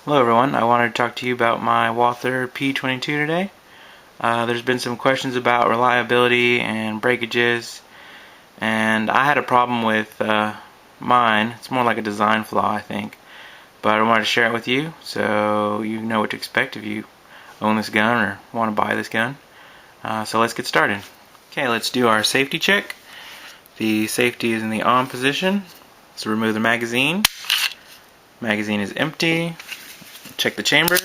Hello everyone, I wanted to talk to you about my Walther P22 today. There's been some questions about reliability and breakages, and I had a problem with mine. It's more like a design flaw, I think, but I wanted to share it with you so you know what to expect if you own this gun or want to buy this gun. So let's get started. Okay, let's do our safety check. The safety is in the on position, so remove the magazine. Magazine is empty. Check the chamber.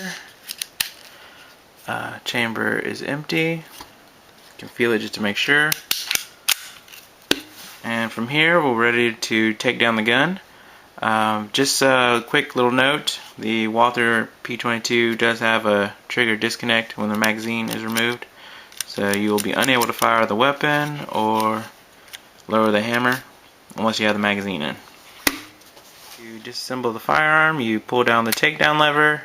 Chamber is empty. You can feel it just to make sure. And from here, we're ready to take down the gun. Just a quick little note: the Walther P22 does have a trigger disconnect when the magazine is removed, so you will be unable to fire the weapon or lower the hammer unless you have the magazine in. To disassemble the firearm, you pull down the takedown lever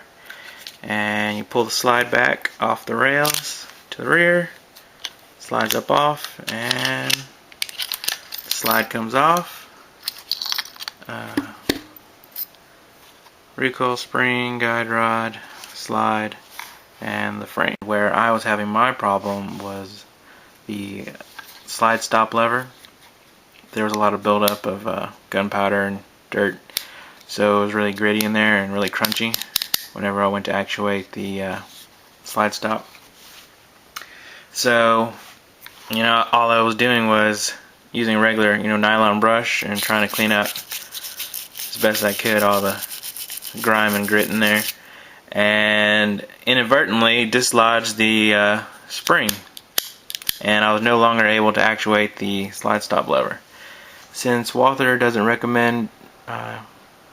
and you pull the slide back off the rails to the rear. Slides up off and the slide comes off. Recoil spring, guide rod, slide, and the frame. Where I was having my problem was the slide stop lever. There was a lot of buildup of gunpowder and dirt, so it was really gritty in there and really crunchy whenever I went to actuate the slide stop. So, all I was doing was using a regular, nylon brush and trying to clean up as best I could all the grime and grit in there, and inadvertently dislodged the spring, and I was no longer able to actuate the slide stop lever. Since Walther doesn't recommend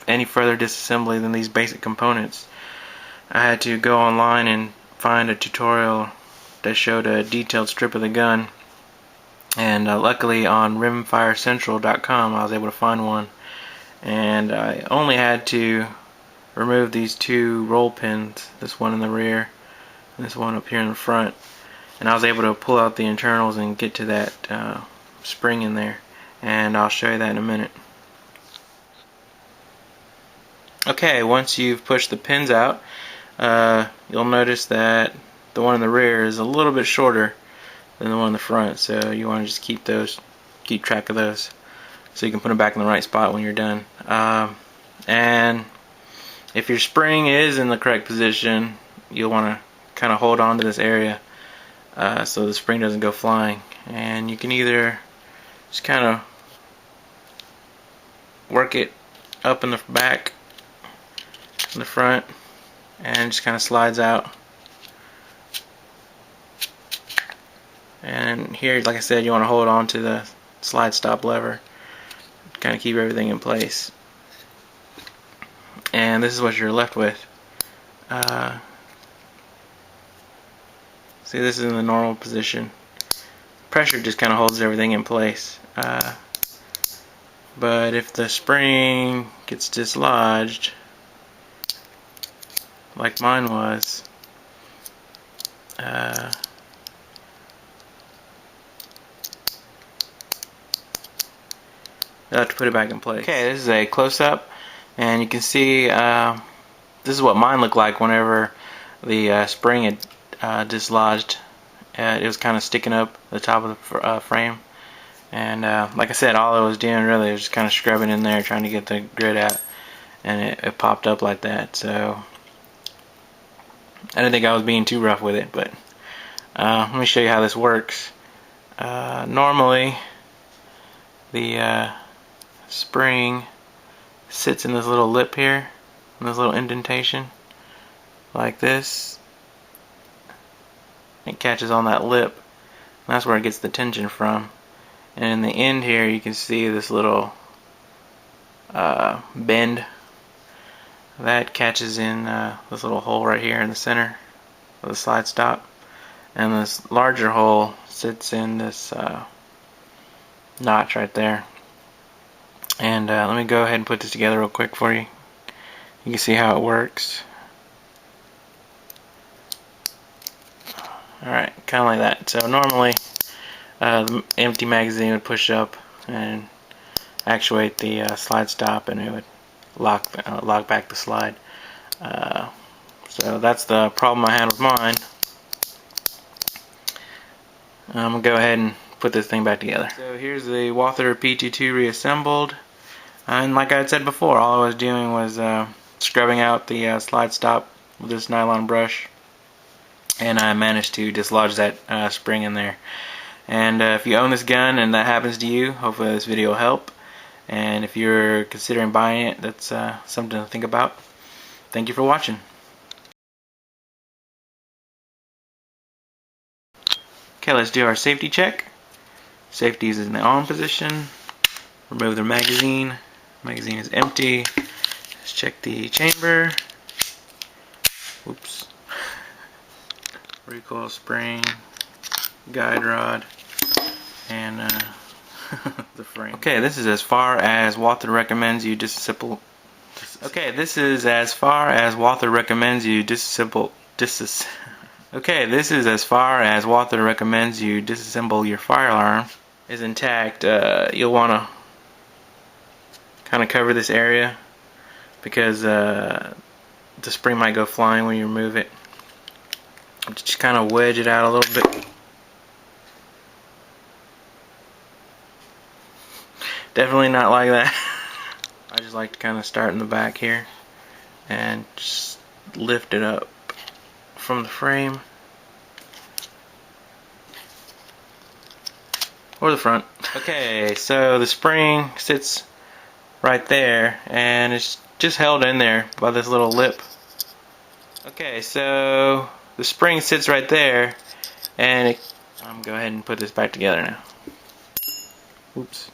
any further disassembly than these basic components, I had to go online and find a tutorial that showed a detailed strip of the gun, and luckily on rimfirecentral.com I was able to find one, and I only had to remove these two roll pins, this one in the rear and this one up here in the front, and I was able to pull out the internals and get to that spring in there, and I'll show you that in a minute. Okay, once you've pushed the pins out, you'll notice that the one in the rear is a little bit shorter than the one in the front, so you want to just keep track of those so you can put them back in the right spot when you're done. And if your spring is in the correct position, you'll want to kind of hold on to this area so the spring doesn't go flying. And you can either just kind of work it up in the back, in the front, and just kind of slides out. And here, like I said, you want to hold on to the slide stop lever, kind of keep everything in place. And this is what you're left with. See, this is in the normal position. Pressure just kind of holds everything in place. But if the spring gets dislodged, like mine was, you'll have to put it back in place. Okay, this is a close-up, and you can see this is what mine looked like whenever the spring had dislodged. It was kind of sticking up the top of the frame, and like I said, all I was doing really was just kind of scrubbing in there, trying to get the grit out, and it popped up like that. So I didn't think I was being too rough with it, but let me show you how this works. Normally, the spring sits in this little lip here, in this little indentation, like this. It catches on that lip, and that's where it gets the tension from. And in the end here, you can see this little bend that catches in this little hole right here in the center of the slide stop, and this larger hole sits in this notch right there. And let me go ahead and put this together real quick for you. You can see how it works. Alright, kind of like that. So normally the empty magazine would push up and actuate the slide stop, and it would lock back the slide. So that's the problem I had with mine. I'm going to go ahead and put this thing back together. So here's the Walther P22 reassembled. And like I had said before, all I was doing was scrubbing out the slide stop with this nylon brush. And I managed to dislodge that spring in there. And if you own this gun and that happens to you, hopefully this video will help. And if you're considering buying it, that's something to think about. Thank you for watching. Okay, let's do our safety check. Safety is in the on position. Remove the magazine. Magazine is empty. Let's check the chamber. Oops. Recoil spring, guide rod, and the frame. Okay, this is as far as Walther recommends you disassemble. Okay, this is as far as Walther recommends you disassemble. Okay, this is as far as Walther recommends you disassemble your firearm. Is intact. You'll want to kind of cover this area because the spring might go flying when you remove it. Just kind of wedge it out a little bit. Definitely not like that. I just like to kind of start in the back here and just lift it up from the frame or the front. Okay, so the spring sits right there and it's just held in there by this little lip. Okay, so the spring sits right there and I'm going to go ahead and put this back together now. Oops.